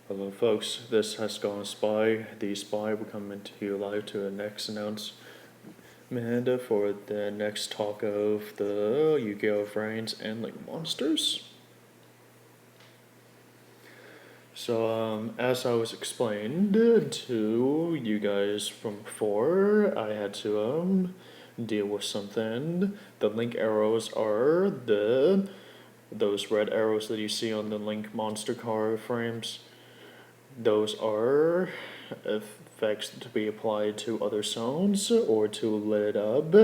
Hello folks, this has gone Spy. The Spy will come into you live to the next announcement for the next talk of the Yugioh Vrains and Link Monsters. So, as I was explained to you guys from before, I had to deal with something. The link arrows are those red arrows that you see on the Link monster card frames. Those are effects to be applied to other zones or to lit up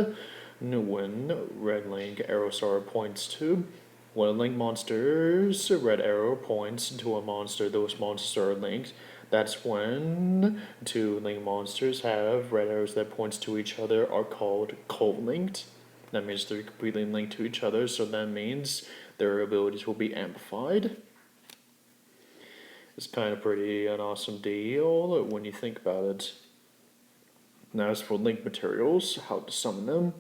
when red link arrow star points to. When a link monster's red arrow points to a monster, those monsters are linked. That's when two link monsters have red arrows that points to each other are called co-linked. That means they're completely linked to each other, so that means their abilities will be amplified. It's kind of pretty an awesome deal when you think about it. Now as for link materials, how to summon them.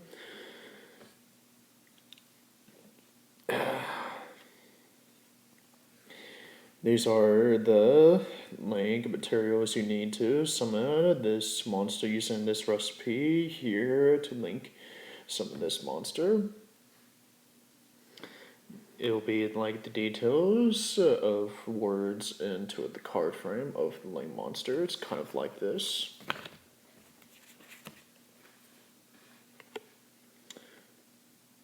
These are the link materials you need to summon this monster using this recipe here to link summon this monster. It'll be like the details of words into the card frame of the link monster. It's kind of like this.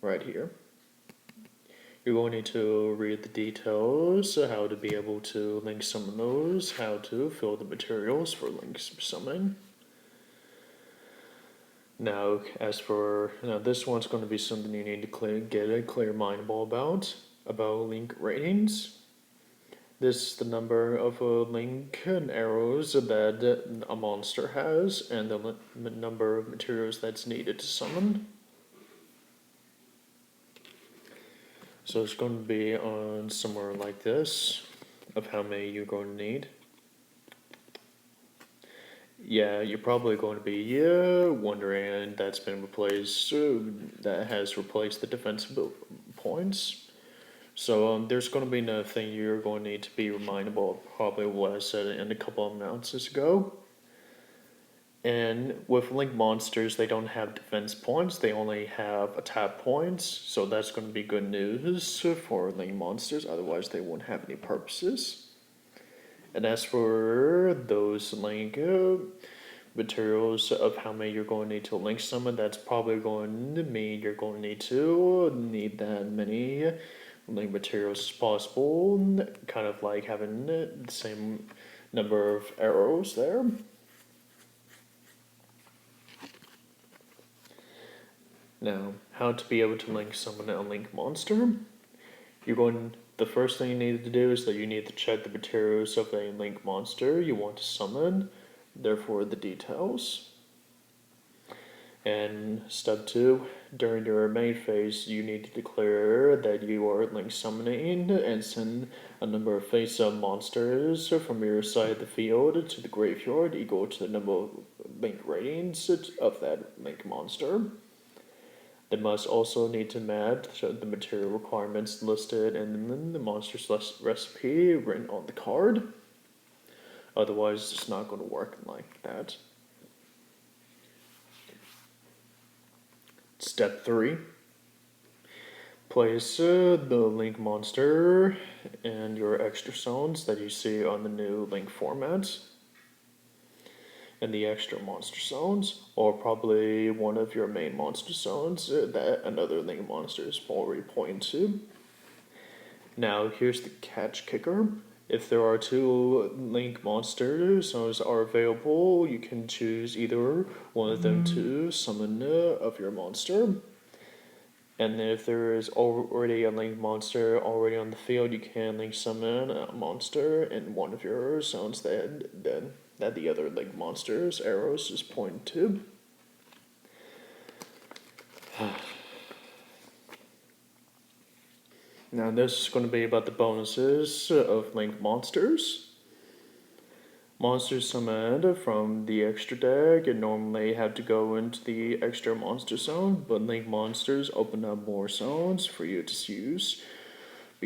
Right here. You're going to need to read the details, how to be able to link summon those, how to fill the materials for link summoning. Now, as for this one's going to be something you need to get a clear mind about link ratings. This is the number of link and arrows that a monster has, and the number of materials that's needed to summon. So it's going to be on somewhere like this, of how many you're going to need. Yeah, you're probably going to be wondering that's been replaced, that has replaced the defensive points. So there's going to be another thing you're going to need to be reminded of, probably what I said in a couple of announcements ago. And with link monsters, they don't have defense points, they only have attack points. So that's going to be good news for link monsters, otherwise they won't have any purposes. And as for those link materials of how many you're going to need to link summon, that's probably going to mean you're going to need that many link materials as possible, kind of like having the same number of arrows there. Now, how to be able to link summon a link monster. The first thing you need to do is that you need to check the materials of a link monster you want to summon, therefore the details. And step 2, during your main phase, you need to declare that you are link summoning and send a number of face-up monsters from your side of the field to the graveyard equal to the number of link ratings of that link monster. They must also need to match the material requirements listed in the monster's recipe written on the card. Otherwise, it's not going to work like that. Step 3. Place the link monster and your extra zones that you see on the new link format in the extra monster zones, or probably one of your main monster zones that another link monster is already pointing to. Now, here's the catch kicker. If there are 2 link monster zones are available, you can choose either one of them to summon of your monster. And if there is already a link monster already on the field, you can link summon a monster in one of your zones that the other link monster's arrows is pointing to. Now this is going to be about the bonuses of link monsters. Monsters summoned from the extra deck and normally have to go into the extra monster zone, but link monsters open up more zones for you to use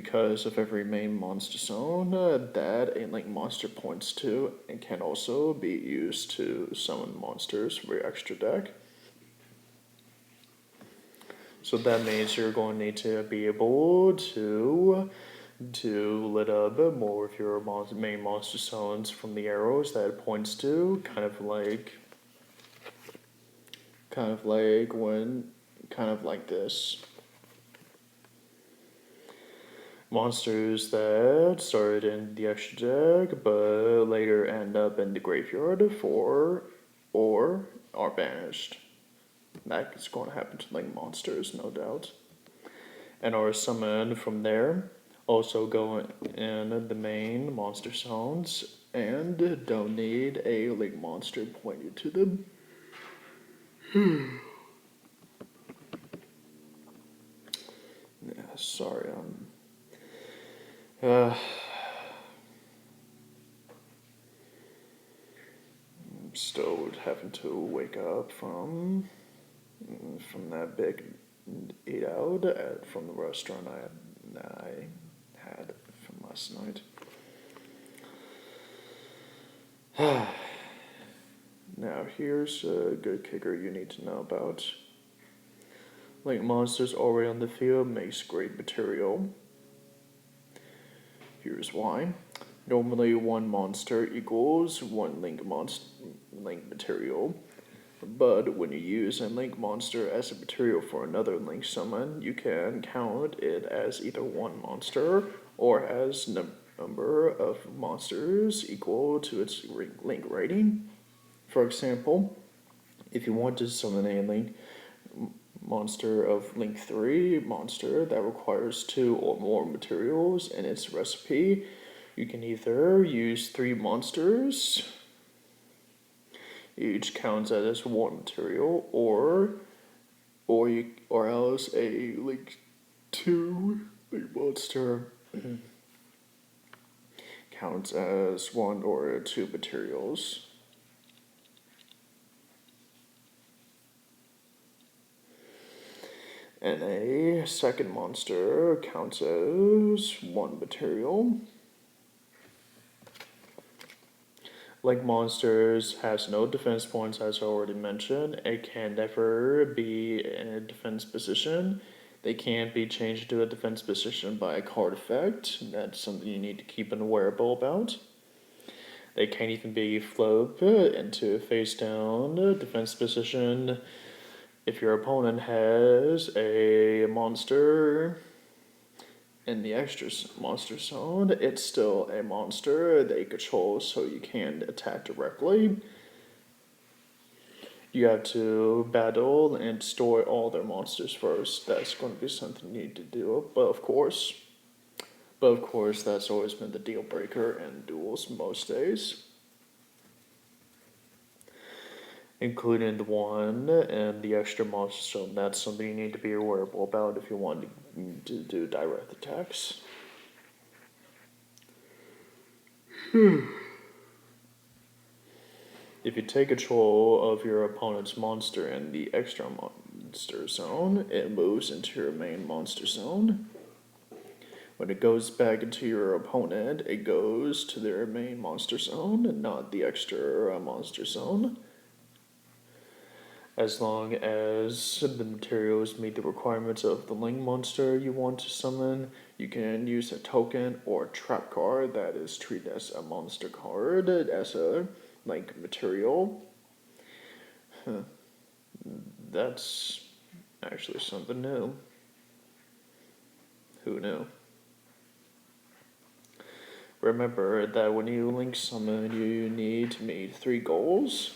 because of every main monster zone that a link monster points to, and can also be used to summon monsters for your extra deck. So that means you're going to need to be able to lit up more of your main monster zones from the arrows that it points to, kind of like this. Monsters that started in the extra deck but later end up in the graveyard or are banished. That is going to happen to link monsters, no doubt. And are summoned from there. Also go in the main monster zones and don't need a link monster pointed to them. Yeah, sorry, I'm still having to wake up from that big eat out from the restaurant I had from last night. Now here's a good kicker you need to know about. Link monsters already on the field makes great material. Here's why. Normally one monster equals one link material. But when you use a link monster as a material for another link summon, you can count it as either one monster or as number of monsters equal to its link rating. For example, if you want to summon a link monster of link 3 monster that requires 2 or more materials in its recipe, you can either use 3 monsters, each counts as one material, or else a link 2 link monster counts as 1 or 2 materials. And a second monster counts as 1 material. Link monsters has no defense points, as I already mentioned. It can never be in a defense position. They can't be changed to a defense position by a card effect. That's something you need to keep an awareable about. They can't even be flipped into a face down defense position. If your opponent has a monster in the extra monster zone, it's still a monster they control, so you can't attack directly. You have to battle and destroy all their monsters first. That's going to be something you need to do. But of course, that's always been the deal breaker in duels most days, including the one and the extra monster zone. That's something you need to be awareable about if you want to do direct attacks. If you take control of your opponent's monster in the extra monster zone, it moves into your main monster zone. When it goes back into your opponent, it goes to their main monster zone and not the extra monster zone. As long as the materials meet the requirements of the link monster you want to summon, you can use a token or trap card that is treated as a monster card as a link material. That's actually something new. Who knew? Remember that when you link summon, you need to meet 3 goals.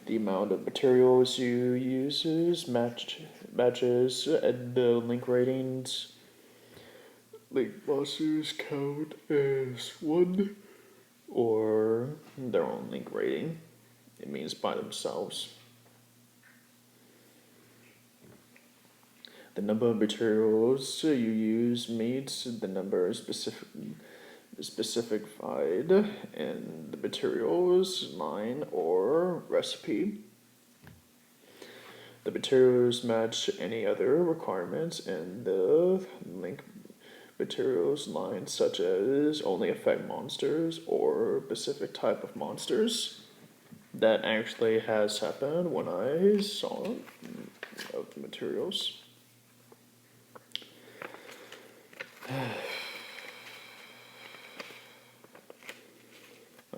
The amount of materials you use matches the link ratings. Link monsters count as 1 or their own link rating. It means by themselves. The number of materials you use meets the number specified in the materials line or recipe. The materials match any other requirements in the link materials lines such as only affect monsters or specific type of monsters. That actually has happened when I saw of the materials.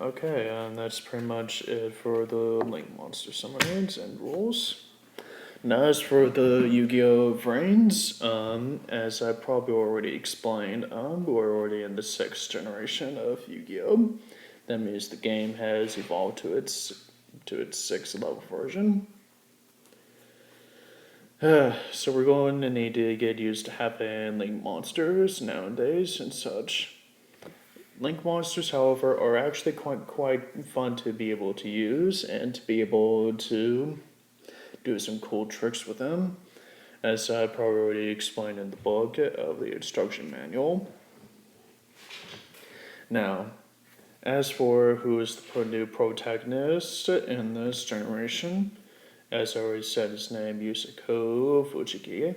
Okay, and that's pretty much it for the link monster summonings and rules. Now, as for the Yu-Gi-Oh! Vrains, as I probably already explained, we're already in the 6th generation of Yu-Gi-Oh! That means the game has evolved to its 6th level version. So we're going to need to get used to having link monsters nowadays and such. Link monsters, however, are actually quite fun to be able to use and to be able to do some cool tricks with them, as I probably already explained in the book of the instruction manual. Now, as for who is the new protagonist in this generation, as I already said, his name Yugioh Fujiki.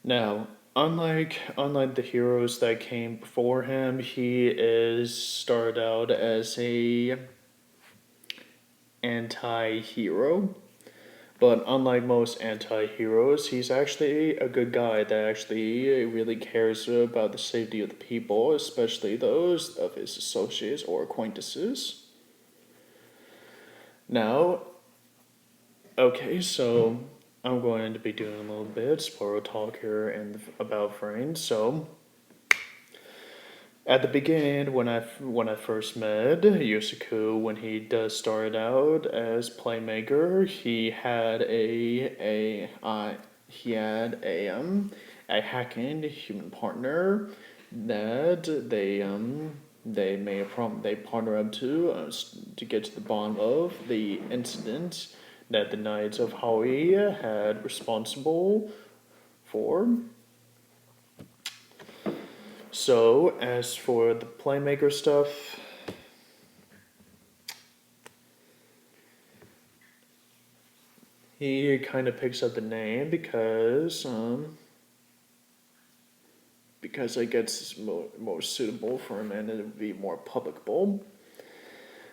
Now, unlike the heroes that came before him, he is started out as a anti-hero. But unlike most anti-heroes, he's actually a good guy that actually really cares about the safety of the people, especially those of his associates or acquaintances. Now, okay, so I'm going to be doing a little bit spoiler talk here and about Vrains. So, at the beginning, when I first met Yusuke, when he does start out as playmaker, he had a hacking human partner that they partner up to get to the bottom of the incident that the Knights of Hawaii had responsible for. So, as for the playmaker stuff, he kind of picks up the name because I guess it's more suitable for him and it would be more publicable.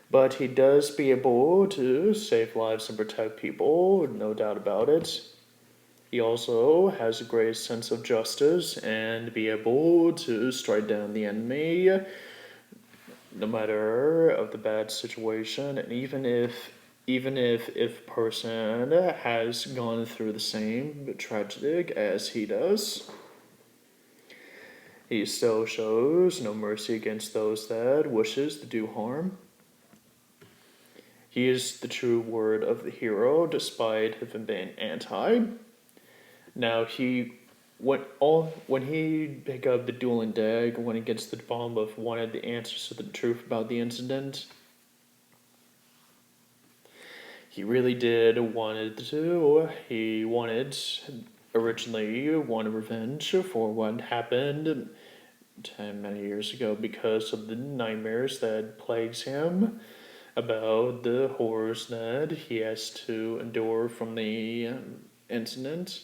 But he does be able to save lives and protect people, no doubt about it. He also has a great sense of justice and be able to strike down the enemy no matter of the bad situation, and even if person has gone through the same tragic as he does, he still shows no mercy against those that wishes to do harm. He is the true word of the hero, despite him being anti. Now when he pick up the dueling deck, when he gets to the bottom of one of the answers to the truth about the incident, he really did wanted to. He originally wanted revenge for what happened many years ago because of the nightmares that plagues him about the horrors that he has to endure from the incident.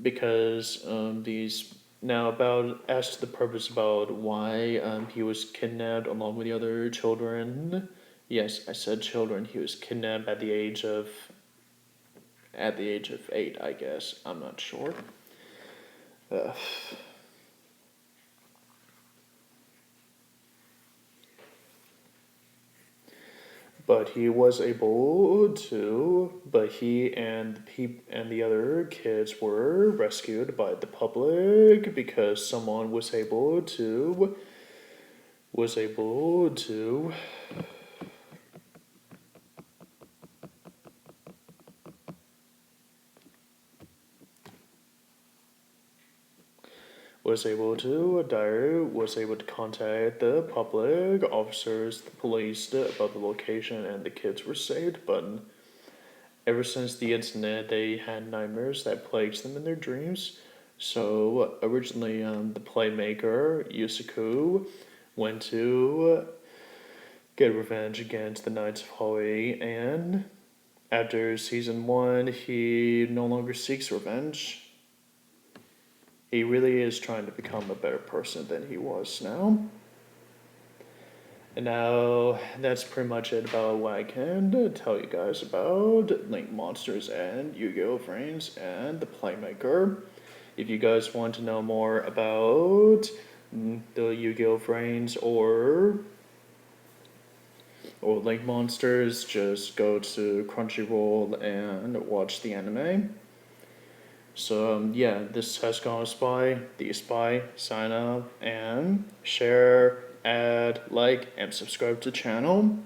Because these now about as to the purpose about why he was kidnapped along with the other children. Yes, I said children. He was kidnapped at the age of 8, I guess. I'm not sure. But he was able to. But he and the other kids were rescued by the public because someone was able to. Was able to contact the public officers, the police, about the location, and the kids were saved. But ever since the incident, they had nightmares that plagued them in their dreams. So originally, the playmaker Yusuke went to get revenge against the Knights of Hawaii, and after season 1, he no longer seeks revenge. he really is trying to become a better person than he was now. And now that's pretty much it about what I can tell you guys about Link Monsters and Yu-Gi-Oh! Vrains and the Playmaker. If you guys want to know more about the Yu-Gi-Oh! Vrains or Link Monsters, just go to Crunchyroll and watch the anime. So yeah, this has HexagonalSpy, the Spy, sign up and share, add, like, and subscribe to the channel.